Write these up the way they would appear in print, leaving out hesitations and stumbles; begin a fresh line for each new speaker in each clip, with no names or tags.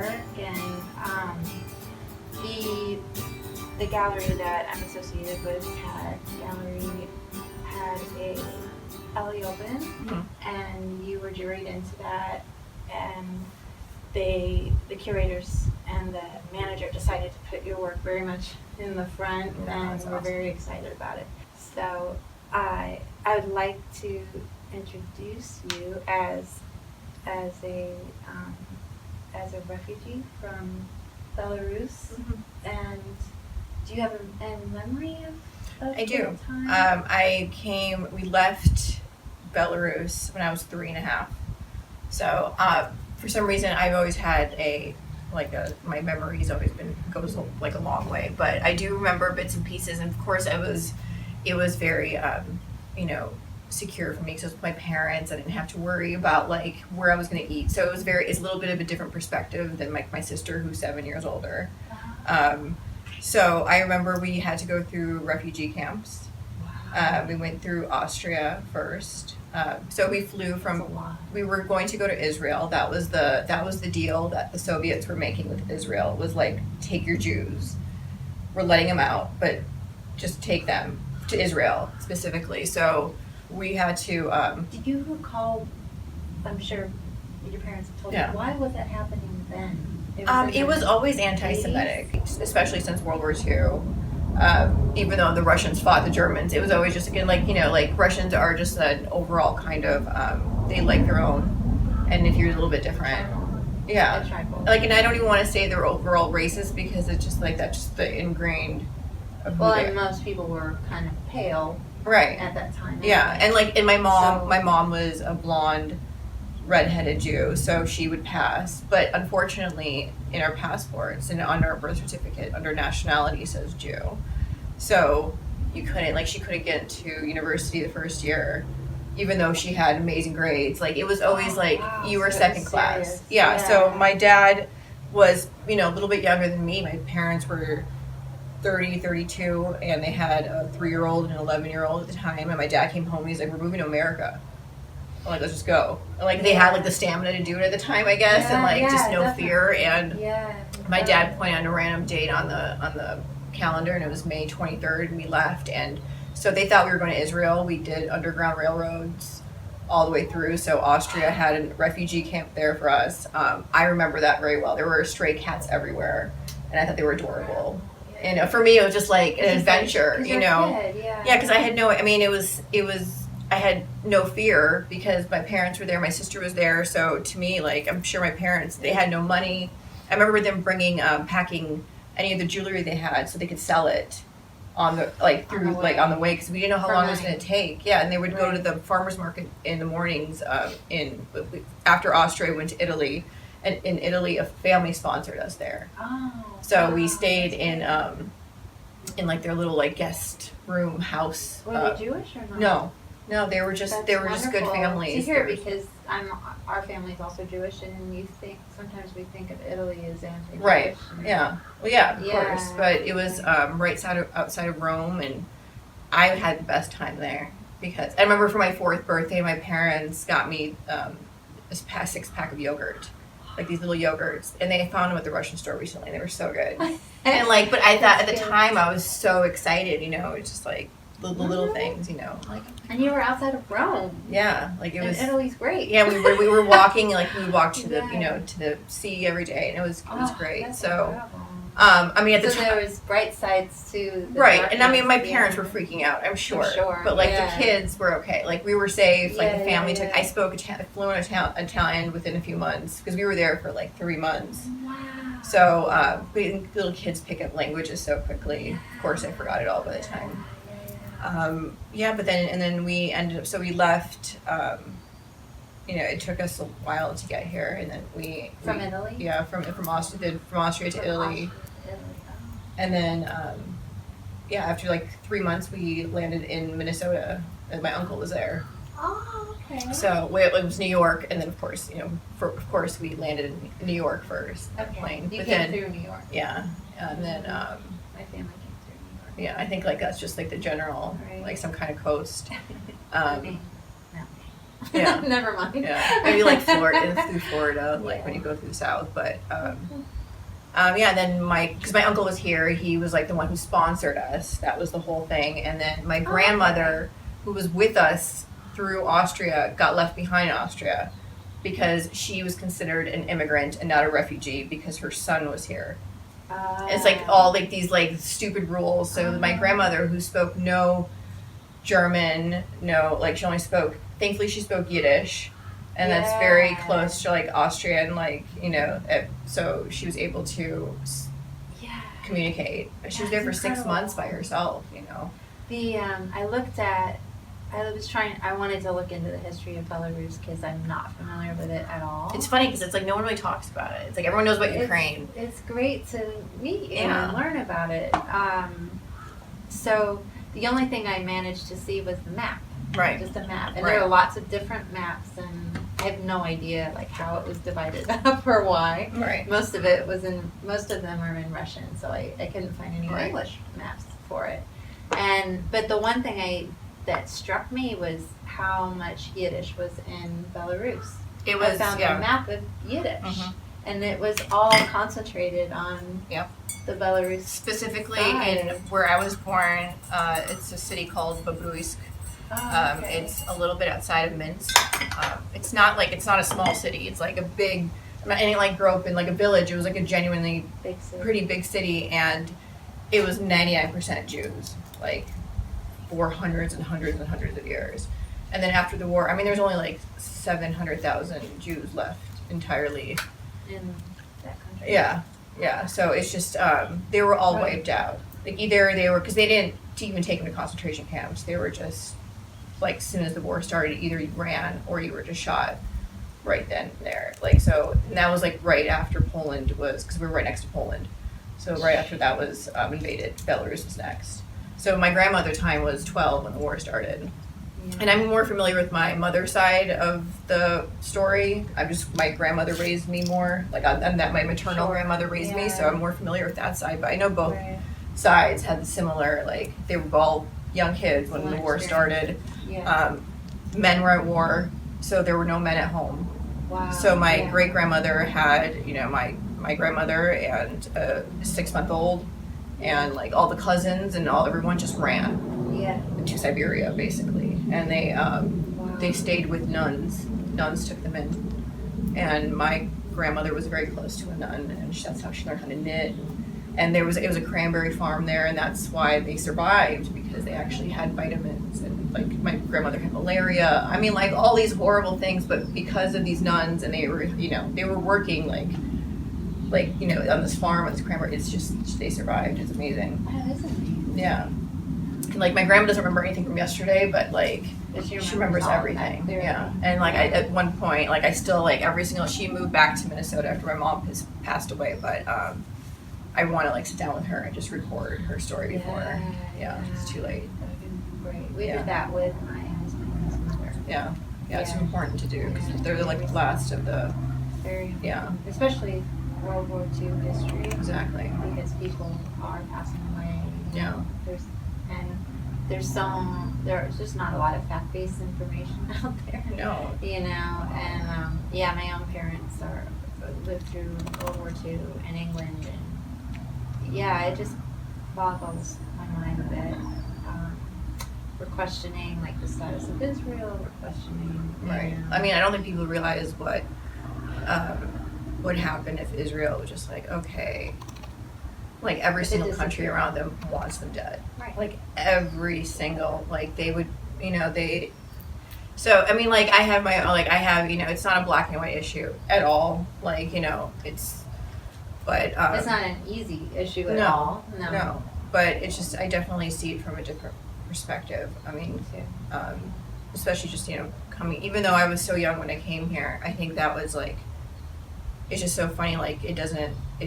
work, and the gallery that I'm associated with had a alley open, and you were juried into that, and the curators and the manager decided to put your work very much in the front, and we're very excited about it. So I would like to introduce you as a refugee from Belarus, and do you have a memory of
I do.
Time?
We left Belarus when I was 3.5. So for some reason, I've always had my memory's always goes like a long way. But I do remember bits and pieces, and of course, it was very secure for me because it was with my parents. I didn't have to worry about like where I was going to eat. So it's a little bit of a different perspective than like my sister, who's 7 years older. So I remember we had to go through refugee camps. We went through Austria first. So we flew we were going to go to Israel. That was the deal that the Soviets were making with Israel. It was like, take your Jews. We're letting them out, but just take them to Israel specifically. So we had to...
Do you recall, I'm sure your parents have told you, why was that happening then?
It was always anti-Semitic, especially since World War II. Even though the Russians fought the Germans, it was always just again like Russians are just an overall kind of they like their own, and if you're a little bit different, like, and I don't even want to say they're overall racist because it's just like that's just the ingrained.
And most people were kind of pale,
right,
at that time.
Yeah, and my mom was a blonde, redheaded Jew, so she would pass. But unfortunately, in our passports and on our birth certificate, under nationality says Jew. So you couldn't, she couldn't get into university the first year, even though she had amazing grades. Like, it was always you were second class. Yeah. So my dad was, a little bit younger than me. My parents were 30, 32, and they had a 3-year-old and an 11-year-old at the time. And my dad came home and he's like, we're moving to America. I'm like, let's just go. And they had the stamina to do it at the time, I guess, and just no fear. And my dad pointed on a random date on the calendar, and it was May 23rd, and we left. And so they thought we were going to Israel. We did underground railroads all the way through. So Austria had a refugee camp there for us. I remember that very well. There were stray cats everywhere, and I thought they were adorable. And for me, it was just like an adventure, because I had I had no fear because my parents were there, my sister was there. So to me, I'm sure my parents, they had no money. I remember them bringing, packing any of the jewelry they had so they could sell it on the way, because we didn't know how long it was going to take. Yeah, and they would go to the farmer's market in the mornings. After Austria, we went to Italy, and in Italy, a family sponsored us there. So we stayed in their little guest room house.
Were they Jewish or not?
No, they were just good families.
To hear, because our family's also Jewish, and sometimes we think of Italy as anti-Jewish.
Right. Yeah. Well, yeah, of course. But it was outside of Rome, and I had the best time there because I remember for my 4th birthday, my parents got me this 6-pack of yogurt, these little yogurts, and they found them at the Russian store recently. They were so good. And but I thought at the time I was so excited. It's just the little things,
And you were outside of Rome.
Yeah, it was.
And Italy's great.
Yeah, we were walking, we walked to the to the sea every day, and it was great.
That's
so,
incredible.
at the time,
there was bright sides to the
right, and my parents were freaking out, I'm sure. But the kids were okay. We were safe. The family took. I spoke fluent Italian within a few months because we were there for 3 months.
Wow.
So little kids pick up languages so quickly. Of course, I forgot it all by the time. But then we ended up, so we left, it took us a while to get here, and then
From Italy?
Yeah, from Austria to Italy. And then, after 3 months, we landed in Minnesota, and my uncle was there.
Oh, okay.
So it was New York, and then of course, we landed in New York first.
Okay.
Plane.
You came through New York.
Yeah, and then,
my family.
Yeah, I think that's just the general, some kind of coast. Yeah.
Never mind.
Yeah, maybe like Florida, through Florida, like when you go through the South. But yeah, then because my uncle was here, he was like the one who sponsored us. That was the whole thing. And then my grandmother, who was with us through Austria, got left behind in Austria because she was considered an immigrant and not a refugee because her son was here. It's like all like these like stupid rules. So my grandmother, who spoke no German, no, like she only spoke, thankfully she spoke Yiddish, and that's very close to like Austrian, like, you know, so she was able to communicate. She was there for 6 months by herself, you know.
I wanted to look into the history of Belarus because I'm not familiar with it at all.
It's funny because it's like no one really talks about it. It's like everyone knows about Ukraine.
It's great to meet you and learn about it. So the only thing I managed to see was the map.
Right.
Just a map. And there are lots of different maps, and I have no idea like how it was divided up or why.
Right.
Most of them are in Russian, so I couldn't find any English maps for it. But the one thing that struck me was how much Yiddish was in Belarus. I found a map of Yiddish, and it was all concentrated on the Belarus.
Specifically
side.
in where I was born, it's a city called Bobruisk. It's a little bit outside of Minsk. It's not a small city. It's like a big. I didn't like grow up in like a village. It was like a genuinely pretty big city, and it was 99% Jews. Like for hundreds and hundreds and hundreds of years. And then after the war, I mean, there's only like 700,000 Jews left entirely.
In that country.
Yeah. So it's just, they were all wiped out. Like either they were, because they didn't even take them to concentration camps. They were just, like, as soon as the war started, either you ran or you were just shot right then and there. Like, so, and that was like right after Poland was, because we were right next to Poland. So right after that was invaded, Belarus was next. So my grandmother's time was 12 when the war started. Yeah. And I'm more familiar with my mother's side of the story. My grandmother raised me more, like my maternal grandmother raised me, so I'm more familiar with that side. But I know both sides had the similar, like, they were all young kids when the war started. Yeah. Men were at war, so there were no men at home. Wow. So my great-grandmother had, you know, my grandmother and a 6-month-old, and like all the cousins and everyone just ran to Siberia basically, and they stayed with nuns. Nuns took them in, and my grandmother was very close to a nun, and that's how she learned how to knit. And it was a cranberry farm there, and that's why they survived, because they actually had vitamins, and like my grandmother had malaria. I mean, like all these horrible things, but because of these nuns, and they were working like you know, on this farm with this cranberry, it's just, they survived. It's amazing.
That is amazing.
Yeah. And, like, my grandma doesn't remember anything from yesterday, but like she remembers everything. Yeah. And like at one point, like I still like she moved back to Minnesota after my mom has passed away, but I want to like sit down with her and just record her story before. Yeah. It's too late.
Great. We did that with my husband's mother.
Yeah. It's important to do because they're like the last of the.
Very. Yeah. Especially World War II history.
Exactly.
Because people are passing away.
Yeah.
There's just not a lot of fact-based information out there.
No.
You know, and my own parents lived through World War II in England, and it just boggles my mind a bit. We're questioning like the status of Israel. We're questioning.
Right. I mean, I don't think people realize what would happen if Israel was just like, okay, like every single country around them wants them dead.
Right.
Like every single, like they would, you know, so, I mean, like I have, you know, it's not a black and white issue at all. Like, you know, it's
not an easy issue at all.
No. But it's just, I definitely see it from a different perspective. I mean, especially just, you know, even though I was so young when I came here, I think that was like, it's just so funny, like it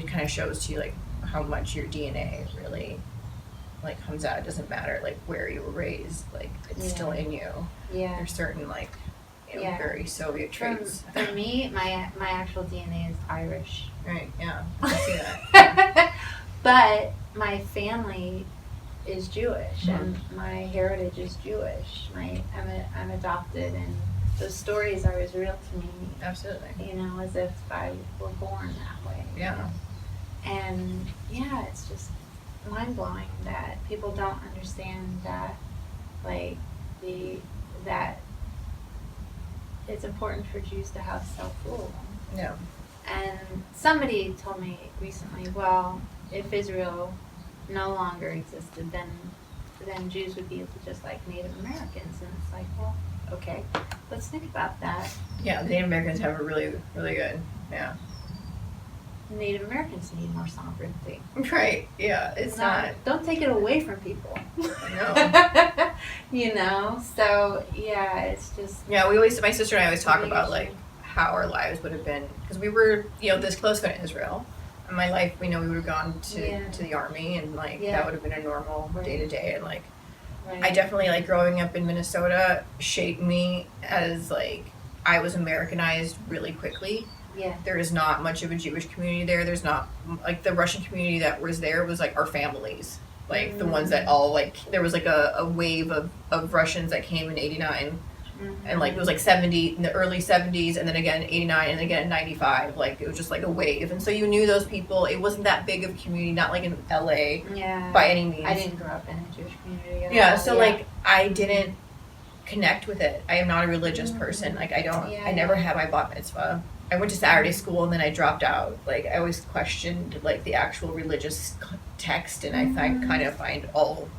kind of shows to you like how much your DNA really like comes out. It doesn't matter like where you were raised, like it's still in you. Yeah. There's certain like, you know, very Soviet traits.
For me, my actual DNA is Irish.
Right, yeah. I see that.
But my family is Jewish, and my heritage is Jewish. I'm adopted, and those stories are as real to me,
Absolutely.
you know, as if I were born that way.
Yeah.
And yeah, it's just mind blowing that people don't understand that, like, that it's important for Jews to have self-rule.
Yeah.
And somebody told me recently, well, if Israel no longer existed, then Jews would be just like Native Americans. And it's like, well, okay, let's think about that.
Yeah, the Native Americans have a really, really good, yeah.
Native Americans need more sovereignty.
Right, yeah, it's not.
Don't take it away from people.
No.
You know, so yeah, it's just.
Yeah, my sister and I always talk about like how our lives would have been, because we were, you know, this close to Israel. In my life, we know we would have gone to the army, and like that would have been a normal day to day, and like I definitely, like, growing up in Minnesota shaped me as like I was Americanized really quickly.
Yeah.
There is not much of a Jewish community there. There's not, like, the Russian community that was there was like our families, like the ones that all, like, there was like a wave of Russians that came in '89. And like it was like 70 in the early 70s, and then again 89, and again 95. Like it was just like a wave, and so you knew those people. It wasn't that big of a community, not like in LA by any means.
I didn't grow up in a Jewish community at all.
Yeah, so like I didn't connect with it. I am not a religious person. Like I never had my bat mitzvah. I went to Saturday school and then I dropped out. Like I always questioned like the actual religious text, and I kind of find all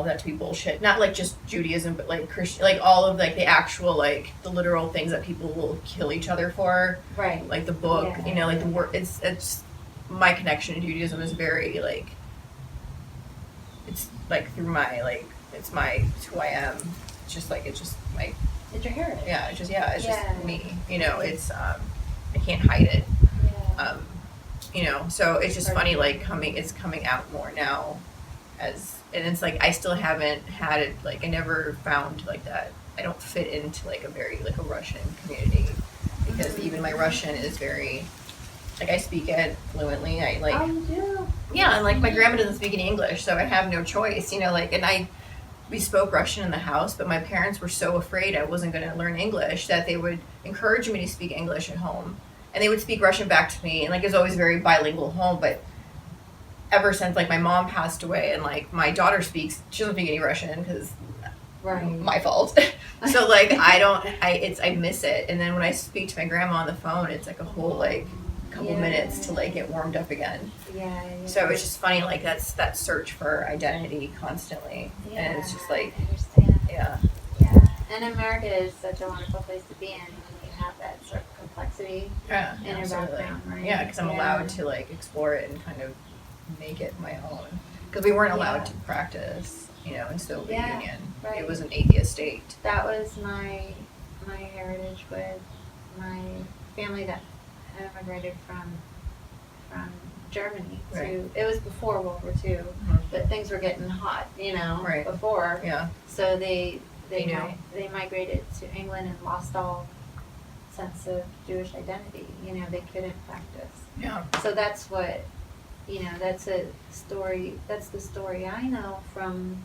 that to be bullshit. Not like just Judaism, but like Christian, like all of like the actual, like the literal things that people will kill each other for.
Right.
Like the book, you know, like the word. It's my connection to Judaism is very like. It's like through my like it's who I am. It's just my.
It's your heritage.
Yeah, it's just me. You know, it's I can't hide it.
Yeah.
You know, so it's just funny, like it's coming out more now, and it's like I still haven't had it. Like I never found like that. I don't fit into like a very like a Russian community, because even my Russian is very like I speak it fluently. I like yeah, and like my grandma doesn't speak any English, so I have no choice. You know, like we spoke Russian in the house, but my parents were so afraid I wasn't going to learn English that they would encourage me to speak English at home, and they would speak Russian back to me, and like it was always a very bilingual home. But ever since like my mom passed away and like my daughter she doesn't speak any Russian because my fault. So like I miss it. And then when I speak to my grandma on the phone, it's like a whole like couple minutes to like get warmed up again.
Yeah.
So it's just funny, like that's that search for identity constantly. And it's just like,
I understand.
Yeah.
And America is such a wonderful place to be in when you have that sort of complexity in your background, right?
Yeah, because I'm allowed to like explore it and kind of make it my own, because we weren't allowed to practice, you know, in Soviet Union. Right. It was an atheist state.
That was my heritage with my family that immigrated from Germany to. It was before World War II, but things were getting hot, you know, before. Yeah. So they migrated to England and lost all sense of Jewish identity. You know, they couldn't practice.
Yeah.
So that's what. You know, that's a story. That's the story I know from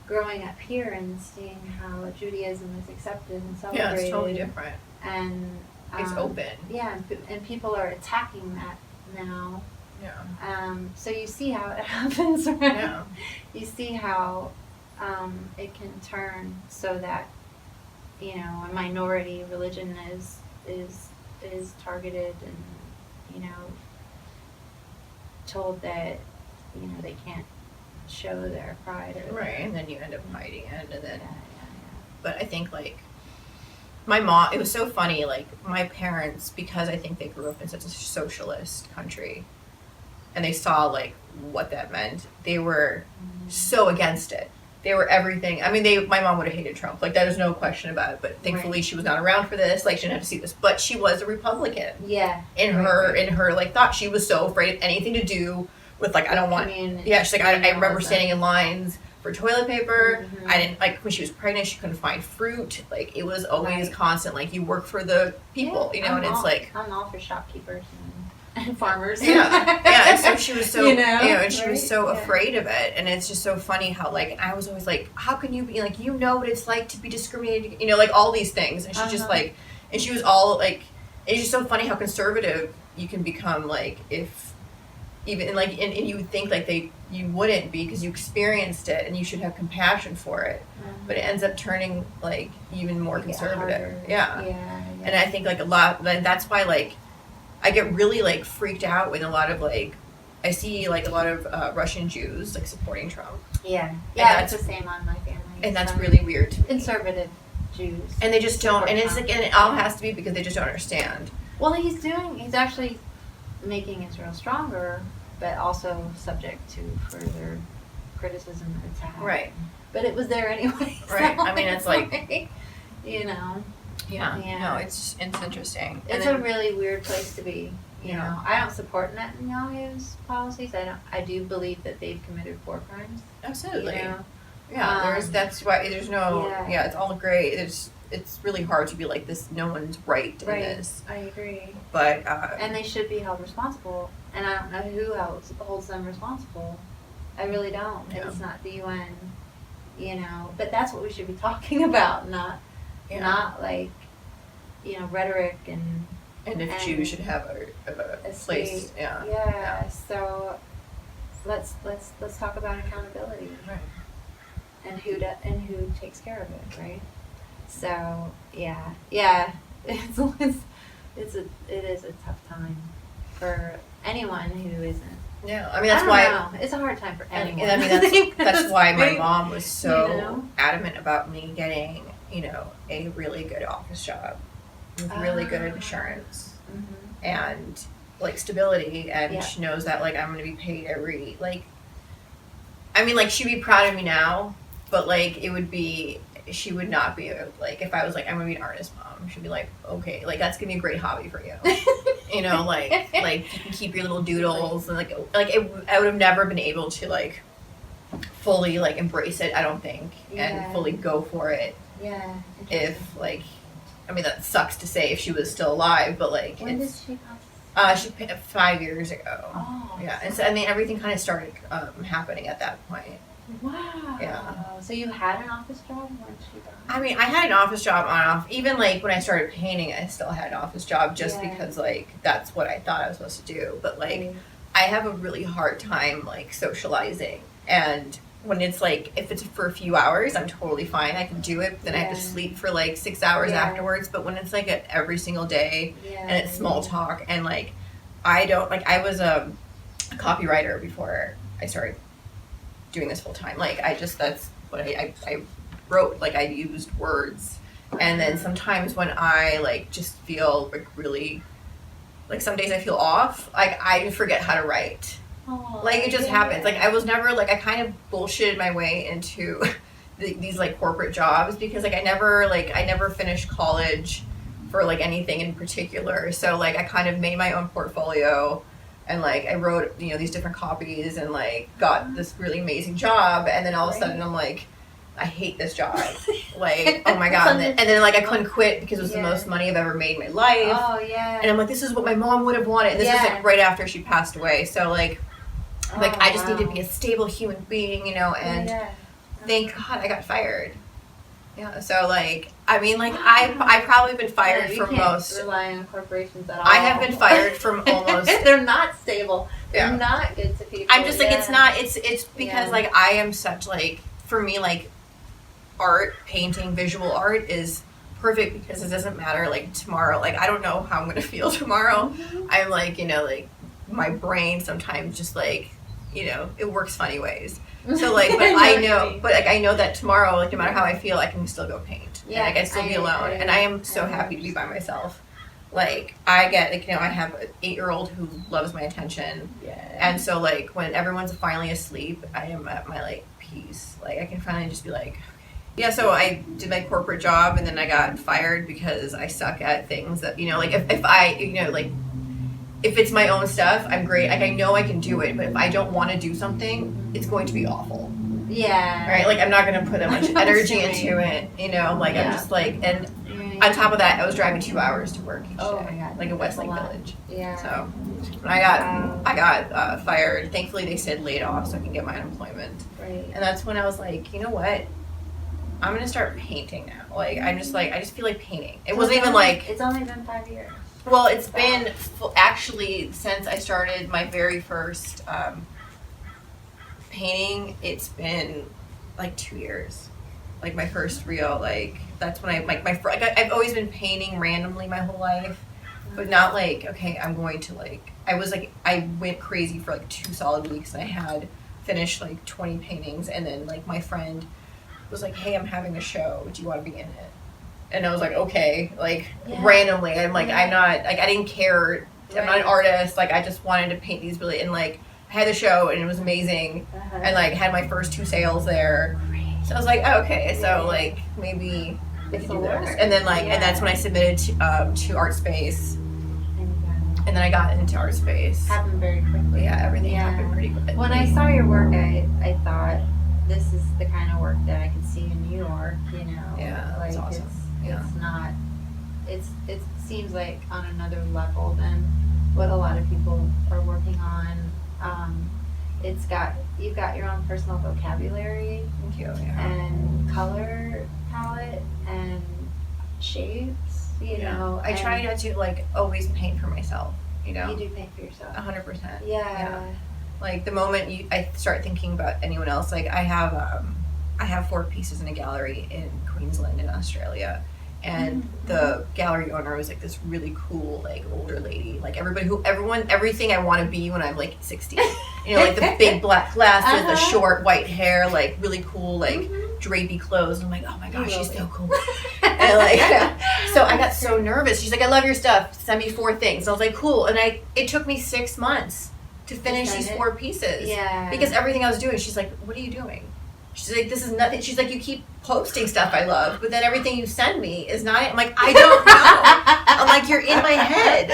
growing up here and seeing how Judaism is accepted and celebrated.
Yeah, it's totally different.
And
it's open.
Yeah, and people are attacking that now.
Yeah.
So you see how it happens, right? Yeah. You see how it can turn so that, you know, a minority religion is targeted and, you know, told that, you know, they can't show their pride or
and then you end up hiding it, and then but I think like my mom, it was so funny, like my parents, because I think they grew up in such a socialist country and they saw like what that meant, they were so against it. They were everything. I mean, my mom would have hated Trump. Like, that is no question about it. But thankfully, she was not around for this. Like, she didn't have to see this. But she was a Republican.
Yeah.
In her like, thought. She was so afraid of anything to do with, like, I don't want. Yeah, she's like, I remember standing in lines for toilet paper. I didn't, like, when she was pregnant, she couldn't find fruit. Like, it was always constant. Like, you work for the people, you know, and it's like.
I'm all for shopkeepers. and farmers.
Yeah, and so she was so, and she was so
right?
afraid of it, and it's just so funny how, like, I was always like, how can you be, like, you know what it's like to be discriminated, like, all these things, and she's just like, and she was all, like, it's just so funny how conservative you can become, like, if, even, like, and you would think, like, you wouldn't be, because you experienced it, and you should have compassion for it, but it ends up turning, like, even more conservative, yeah, and I think, like, a lot, that's why, like, I get really, like, freaked out when a lot of, like, I see, like, a lot of Russian Jews, like, supporting Trump.
Yeah,
that's
it's the same on my family.
And that's really weird to me.
Conservative Jews.
And they just don't, and it's, like, and it all has to be because they just don't understand.
Well, he's actually making Israel stronger, but also subject to further criticism and attack.
Right.
But it was there anyway.
Right.
So
I mean, it's like,
Yeah.
No, it's interesting.
It's a really weird place to be. You know, I don't support Netanyahu's policies. I do believe that they've committed war crimes.
Absolutely.
You know?
Yeah. That's why there's no. Yeah. It's all great. It's really hard to be like this. No one's right in this.
I agree.
But
and they should be held responsible. And I don't know who holds them responsible. I really don't.
Yeah.
It's not the UN. But that's what we should be talking about, not like, rhetoric and
if Jews should have a place,
So let's talk about accountability,
right?
And who takes care of it, right? So it is a tough time for anyone who isn't.
Yeah, I mean that's why
it's a hard time for anyone.
I mean that's why my
right?
mom was so adamant about me getting a really good office job with really good insurance and like stability, and she knows that like I'm going to be paid every she'd be proud of me now, but like she would not be like if I was like I'm going to be an artist mom, she'd be like okay, like that's going to be a great hobby for you. Like you can keep your little doodles and I would have never been able to like fully like embrace it, I don't think, and fully go for it.
Yeah.
If that sucks to say if she was still alive, but like
when did she pass?
She 5 years ago.
Oh.
Yeah, and so everything kind of started happening at that point.
Wow.
Yeah.
So you had an office job when she died?
I had an office job on and off. Even like when I started painting, I still had an office job just because like that's what I thought I was supposed to do. But like I have a really hard time like socializing, and when it's like if it's for a few hours, I'm totally fine. I can do it. But then I have to sleep for like 6 hours afterwards. But when it's like every single day and it's small talk and like I don't like I was a copywriter before I started doing this full time. Like that's what I wrote. Like I used words, and then sometimes when I like just feel like really like some days I feel off, like I forget how to write. Like it just happens. Like I was never like I kind of bullshitted my way into these like corporate jobs because like I never finished college for like anything in particular. So like I kind of made my own portfolio and like I wrote these different copies and like got this really amazing job, and then all of a sudden I'm like I hate this job. Like, oh my God. And then like I couldn't quit because it was the most money I've ever made in my life.
Oh yeah.
And I'm like, this is what my mom would have wanted. And this was like right after she passed away. So like I just need to be a stable human being, and thank God I got fired. Yeah. So like, I mean, like I've probably been fired from most.
Rely on corporations at all.
I have been fired from almost.
They're not stable. They're not good to people.
I'm just like, it's not, it's because like I am such like, for me, like art, painting, visual art is perfect because it doesn't matter like tomorrow. Like I don't know how I'm going to feel tomorrow. I'm like, like my brain sometimes just like, it works funny ways. So like, but I know that tomorrow, like no matter how I feel, I can still go paint. Yeah. And I can still be alone. And I am so happy to be by myself. Like I get like, I have an 8-year-old who loves my attention. Yeah. And so like when everyone's finally asleep, I am at my like peace. Like I can finally just be like, yeah, so I did my corporate job and then I got fired because I suck at things that, like if I, like if it's my own stuff, I'm great. Like I know I can do it, but if I don't want to do something, it's going to be awful. Yeah. Right? Like I'm not going to put that much energy into it, like I'm just like, and on top of that, I was driving 2 hours to work each day.
Oh my God.
Like in
That's
Westlake
a lot.
Village.
Yeah.
So when I got fired. Thankfully, they said laid off so I can get my unemployment.
Right.
And that's when I was like, you know what? I'm gonna start painting now. Like I just feel like painting. It wasn't even like
it's only been 5 years.
Well, it's been actually since I started my very first painting. It's been like 2 years. Like my first real that's when I've always been painting randomly my whole life, but not like okay I'm going to I went crazy for like 2 solid weeks and I had finished like 20 paintings and then like my friend was like, hey, I'm having a show, do you want to be in it? And I was like, okay, randomly. I'm like, I'm not, I didn't care. I'm not an artist. I just wanted to paint these really, and I had the show and it was amazing. And had my first 2 sales there. So I was like, oh, okay, so maybe we can do this. And then and that's when I submitted to ArtSpace. And then I got into ArtSpace.
Happened very quickly.
Yeah, everything happened pretty quickly.
When I saw your work, I thought, this is the kind of work that I could see in New York, you know.
Yeah, that's awesome.
It's not, it seems like on another level than what a lot of people are working on. You've got your own personal vocabulary.
Thank you. Yeah.
And color palette and shapes, you know.
I try not to always paint for myself, you know.
You do paint for yourself.
100%.
Yeah.
The moment I start thinking about anyone else, I have 4 pieces in a gallery in Queensland in Australia, and the gallery owner was this really cool older lady, everything I want to be when I'm 60, you know, the big black glasses, the short white hair, really cool drapey clothes. I'm like, oh my gosh, she's so cool. And so I got so nervous. She's like, I love your stuff, send me 4 things. And I was like, cool. And it took me 6 months to finish these 4 pieces.
Yeah.
Because everything I was doing, she's like, what are you doing? She's like, this is nothing. She's like, you keep posting stuff I love, but then everything you send me is not it. I'm like, I don't know. I'm like, you're in my head.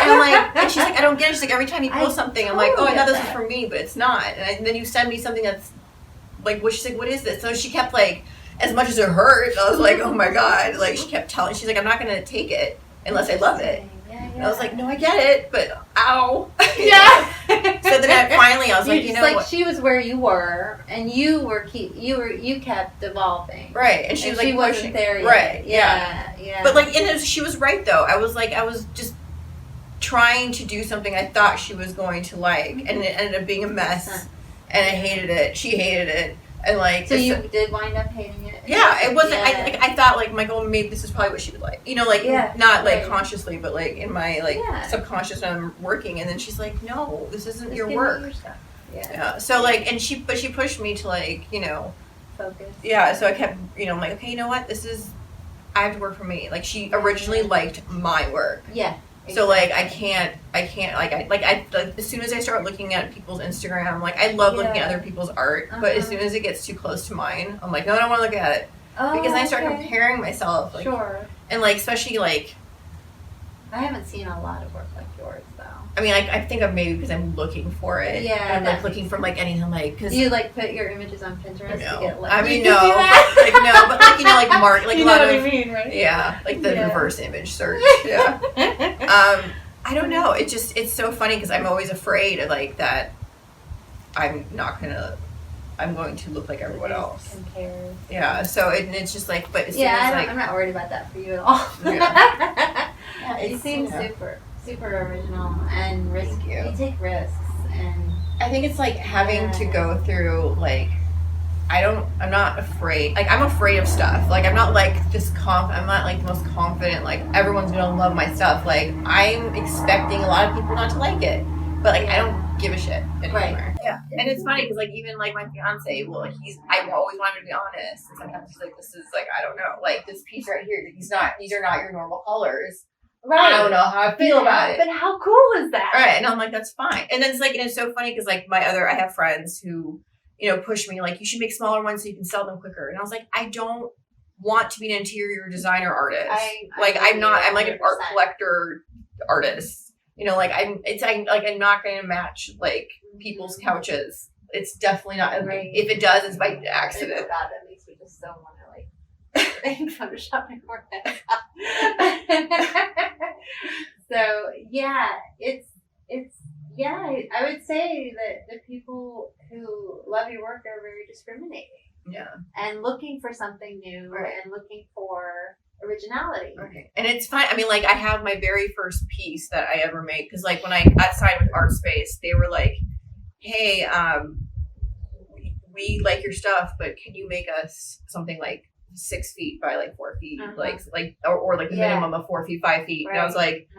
And I'm like, and she's like, I don't get it. She's like, every time you post something, I'm like, oh, I thought this was for me, but it's not. And then you send me something that's she's like, what is this? So she kept as much as it hurt, I was like, oh my God. She kept telling, she's like, I'm not going to take it unless I love it. And I was like, no, I get it, but ow.
Yeah.
So then I was like, you know what?
She was where you were, and you kept evolving.
Right, and she was
she wasn't
pushing.
there yet.
Right,
yeah.
But she was right though. I was just trying to do something I thought she was going to and it ended up being a mess, and I hated it. She hated it. And
so you did wind up hating it.
Yeah, it wasn't. Yeah. I thought oh, maybe this is probably what she would like. You know, not consciously, but in my subconscious when I'm working. And then she's like, no, this isn't your work.
Your stuff.
Yeah. So and she pushed me to you know,
focus.
Yeah. So I kept I'm like, okay, you know what? I have to work for me. She originally liked my work.
Yeah.
So I can't as soon as I start looking at people's Instagram, I love looking at other people's art, but as soon as it gets too close to mine, I'm like, no, I don't want to look at it. Because I start comparing myself.
Sure.
And especially
I haven't seen a lot of work like yours though.
I mean, I think of maybe because I'm looking for it.
Yeah.
And I'm looking for anything
cause you put your images on Pinterest to get
I mean, no. No, but you know, Mark,
you know what I mean, right?
Yeah, the reverse image search. Yeah. I don't know. It's so funny because I'm always afraid of that I'm going to look like everyone else.
Compare.
Yeah. So it's just but as soon
as I'm not worried about that for you at all.
Yeah.
You seem super original and risky. You take risks, and
I think it's having to go through I'm not afraid. I'm afraid of stuff. I'm not this I'm not the most confident. Everyone's gonna love my stuff. I'm expecting a lot of people not to like it, but I don't give a shit anymore.
Right.
Yeah. And it's funny because even my fiance, I always wanted to be honest, and sometimes he's this is I don't know, this piece right here. These are not your normal colors. Right. I don't know how I feel about it.
But how cool is that?
Right. And I'm like, that's fine. And then it's and it's so funny because I have friends who, push me you should make smaller ones so you can sell them quicker. And I was like, I don't want to be an interior designer artist. I'm not. I'm an art collector artist. I'm not going to match people's couches. It's definitely not. If it does, it's by accident.
At least we just don't want to think photoshopping more than so yeah, I would say that the people who love your work are very discriminating.
Yeah.
And looking for something new and looking for originality.
Okay. And it's fine. I mean, like, I have my very first piece that I ever made, because, like, when I got signed with Art Space, they were like, hey, we like your stuff, but can you make us something like 6 feet by like 4 feet, or like the minimum of 4 feet, 5 feet. Right. And I was like,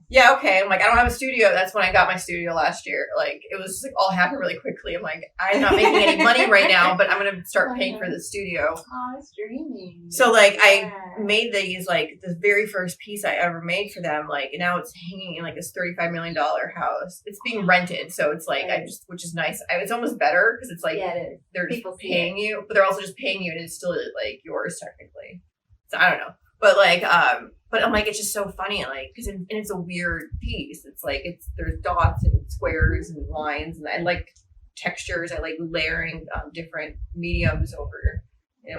yeah, okay. I'm like, I don't have a studio. That's when I got my studio last year. Like, it was like all happened really quickly. I'm like, I'm not making any money right now, but I'm gonna start paying for the studio.
Oh, it's dreaming.
So like, I made these, like, the very first piece I ever made for them. Like, and now it's hanging in like this $35 million house. It's being rented, so it's like which is nice. It's almost better because it's like they're just paying you, but they're also just paying you, and it's still like yours technically. So I don't know, but like, but I'm like, it's just so funny, like, because it's a weird piece. It's like there's dots and squares and lines, and I like textures. I like layering different mediums over,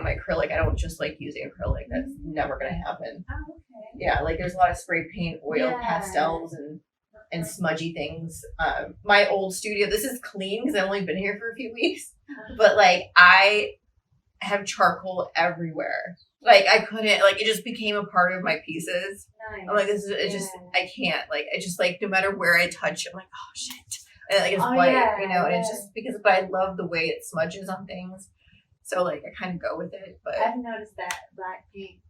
my acrylic. I don't just like using acrylic. That's never gonna happen.
Oh, okay.
Yeah, like there's a lot of spray paint, oil, pastels, and smudgy things. My old studio, this is clean because I've only been here for a few weeks, but like I have charcoal everywhere. Like I couldn't, like, it just became a part of my pieces. Nice. I'm like, this is, it just, I can't, like, I just, like, no matter where I touch, I'm like, oh shit. And like, it's white, and it's just because, but I love the way it smudges on things. So like, I kind of go with it, but.
I've noticed that black paint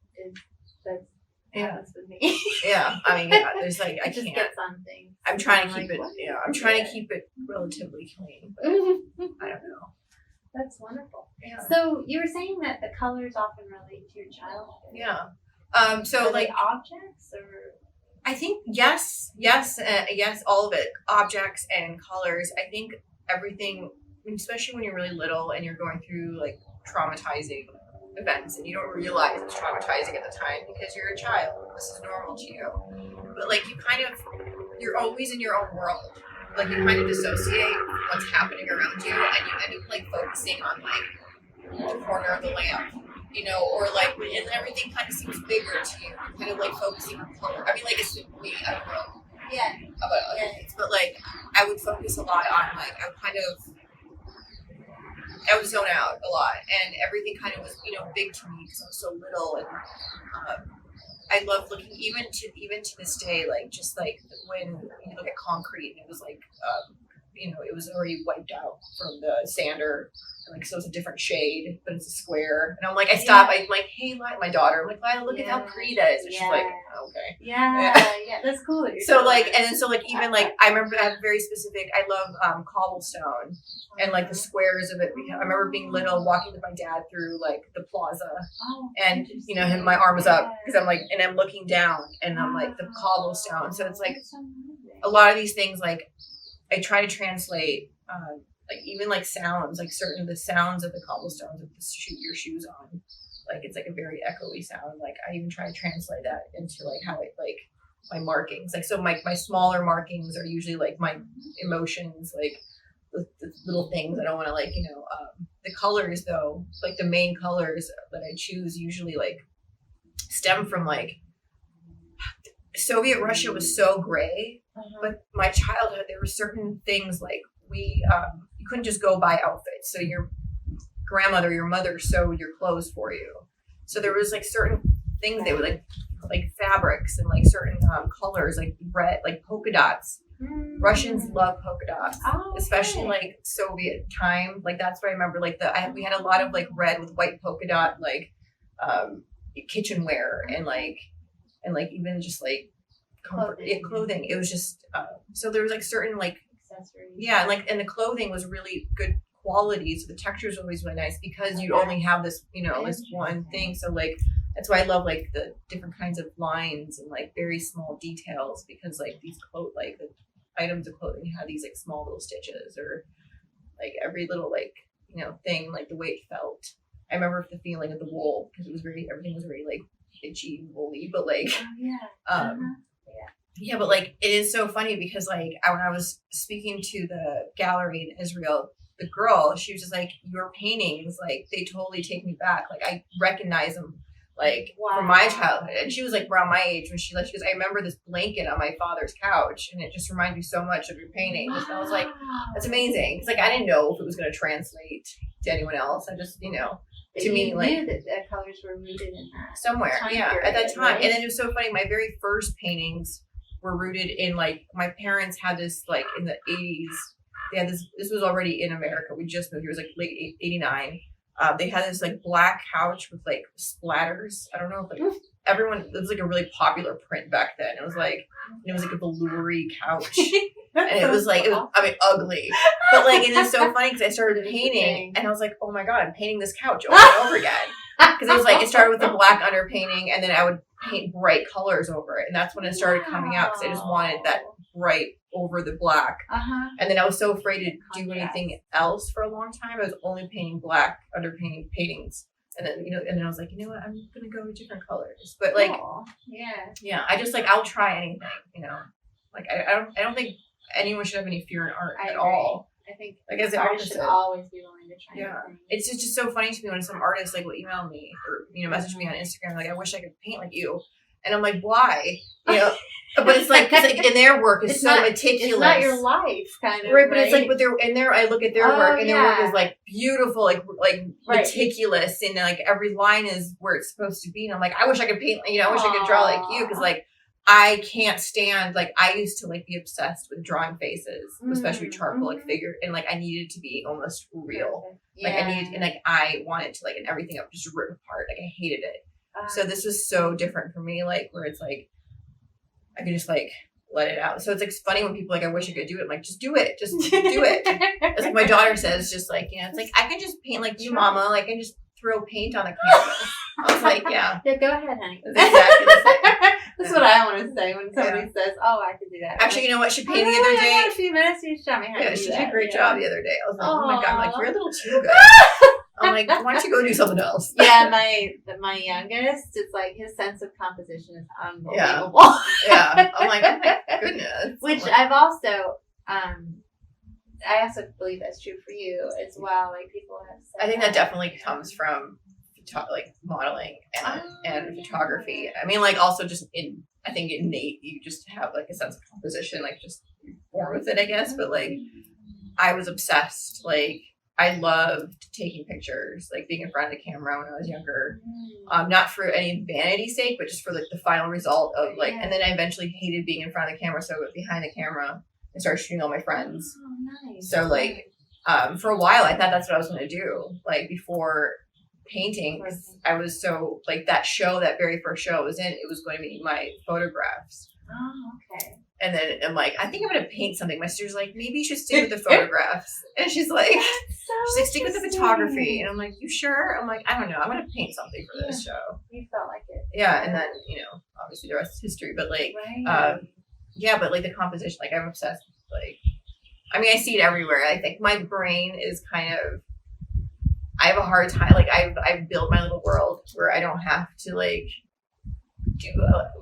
happens with me.
Yeah. I mean, there's like, I
just
can't.
gets on things.
I'm trying to keep it, I'm trying to keep it relatively clean, but I don't know.
That's wonderful. Yeah. So you were saying that the colors often relate to your childhood.
Yeah. So
are
like
objects, or
I think yes, all of it, objects and colors. I think everything, especially when you're really little and you're going through like traumatizing events, and you don't realize it's traumatizing at the time because you're a child. This is normal to you, but like you're always in your own world. Like you kind of dissociate what's happening around you, and you end up like focusing on like the corner of the lamp, or like, and everything kind of seems bigger to you. You're kind of like focusing on color. I mean, like it's me, I don't know about other things, but like I would focus a lot on like I would zone out a lot, and everything kind of was big to me because I was so little, and I love looking even to this day, like just like when you look at concrete, and it was like it was already wiped out from the sander, and like so it's a different shade, but it's a square. And I'm like, I stop, I'm like, hey, my daughter, I'm like, Lila, look at how pretty that is. And she's like, okay. Yeah,
that's cool.
So like, and then so like even like I remember I have very specific. I love cobblestone and like the squares of it. I remember being little, walking with my dad through like the plaza, and my arm was up because I'm like, and I'm looking down, and I'm like the cobblestone. So it's like a lot of these things, like I try to translate, like even like sounds, like certain of the sounds of the cobblestones of your shoes on, like it's like a very echoey sound. Like I even try to translate that into like how it like my markings. Like so my smaller markings are usually like my emotions, like the little things I don't want to like the colors though, like the main colors that I choose usually like stem from like Soviet Russia was so gray, but my childhood there were certain things like you couldn't just go buy outfits. So your grandmother, your mother sewed your clothes for you. So there was like certain things they would like fabrics and like certain colors, like red, like polka dots. Russians love polka dots, especially like Soviet time. Like that's what I remember. Like we had a lot of like red with white polka dot like kitchenware and like even just like clothing. It was just so there was like certain like accessories. Yeah, and the clothing was really good quality, so the texture is always really nice because you only have this this one thing. So like that's why I love like the different kinds of lines and like very small details, because like these like the items of clothing have these like small little stitches, or like every little like thing, like the way it felt. I remember the feeling of the wool because it was everything was very like itchy and woolly, but like yeah, but like it is so funny because like when I was speaking to the gallery in Israel, the girl, she was just like, your paintings, like they totally take me back. Like I recognize them like from my childhood. And she was like around my age when she goes, I remember this blanket on my father's couch and it just reminded me so much of your paintings. And I was like, that's amazing. It's like, I didn't know if it was going to translate to anyone else. I just, to me,
you
like,
knew that the colors were rooted in that
somewhere. Yeah.
period,
At that time.
right?
And then it was so funny. My very first paintings were rooted in, like, my parents had this, like, in the 80s. They had this was already in America. We just moved. It was like late 89. They had this like black couch with like splatters. I don't know if like everyone, it was like a really popular print back then. It was like a velour-y couch. And it was like, ugly. But like, and it's so funny because I started painting and I was like, oh my God, I'm painting this couch over and over again. Because it was like, it started with a black underpainting and then I would paint bright colors over it. And that's when it started coming out because I just wanted that bright over the black. And then I was so afraid to do anything else for a long time. I was only painting black underpainting paintings. And then, and then I was like, you know what, I'm going to go with different colors. But like, yeah, I just like, I'll try anything, like, I don't think anyone should have any fear in art at all.
I think
like as an
artists should always be willing to try.
Yeah, it's just so funny to me when some artists like will email me or message me on Instagram like, I wish I could paint like you, and I'm like, why? But it's like, cause like in their work is so meticulous.
It's not your life, kind of.
Right, but it's like, but they're in there. I look at their work, and their work is like beautiful, like meticulous, and like every line is where it's supposed to be. And I'm like, I wish I could paint. I wish I could draw like you, because like I can't stand. Like I used to like be obsessed with drawing faces, especially charcoal, like figure, and like I needed to be almost real. Like I needed, and like I wanted to like, and everything up just rip apart. Like I hated it. So this was so different for me. Like where it's like, I could just like let it out. So it's like funny when people are like, I wish I could do it. I'm like, just do it. Just do it. It's like my daughter says, just like, it's like, I can just paint like you, mama. Like, I can just throw paint on the canvas. I was like, yeah.
Yeah, go ahead, honey.
That's exactly the same.
That's what I want to say when somebody says, oh, I can do that.
Actually, you know what? She painted the other day.
I got a few minutes. You show me how to do that.
She did a great job the other day. I was like, oh my God. I'm like, you're a little too good. I'm like, why don't you go do something else?
Yeah, my youngest, it's like his sense of composition is unbelievable.
Yeah. I'm like, oh my goodness.
Which I've also, I also believe that's true for you as well. Like people have said
I think that definitely comes from like modeling and photography. I mean, like also just I think innate, you just have like a sense of composition, like just you're born with it, I guess. But like, I was obsessed. Like, I loved taking pictures, like being in front of the camera when I was younger. Not for any vanity sake, but just for like the final result of like, and then I eventually hated being in front of the camera. So I went behind the camera and started shooting all my friends.
Oh, nice.
So like, for a while, I thought that's what I was going to do. Like before painting, I was so like that very first show I was in, it was going to be my photographs.
Oh, okay.
And then I'm like, I think I'm going to paint something. My sister's like, maybe you should stick with the photographs. And she's like, stick with the photography. And I'm like, you sure? I'm like, I don't know. I'm going to paint something for this show.
You felt like it.
Yeah. And then, obviously the rest is history. But like, but like the composition, like I'm obsessed with like, I mean, I see it everywhere. I think my brain is kind of, I have a hard time. Like I've built my little world where I don't have to like, do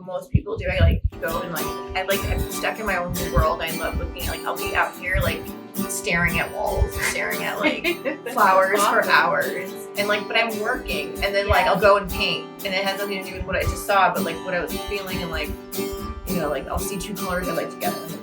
most people do. I like go and like I'm stuck in my own little world. I love looking at like I'll be out here like staring at walls, staring at like flowers for hours, and like but I'm working, and then like I'll go and paint, and it has nothing to do with what I just saw, but like what I was feeling, and like like I'll see two colors I like together, and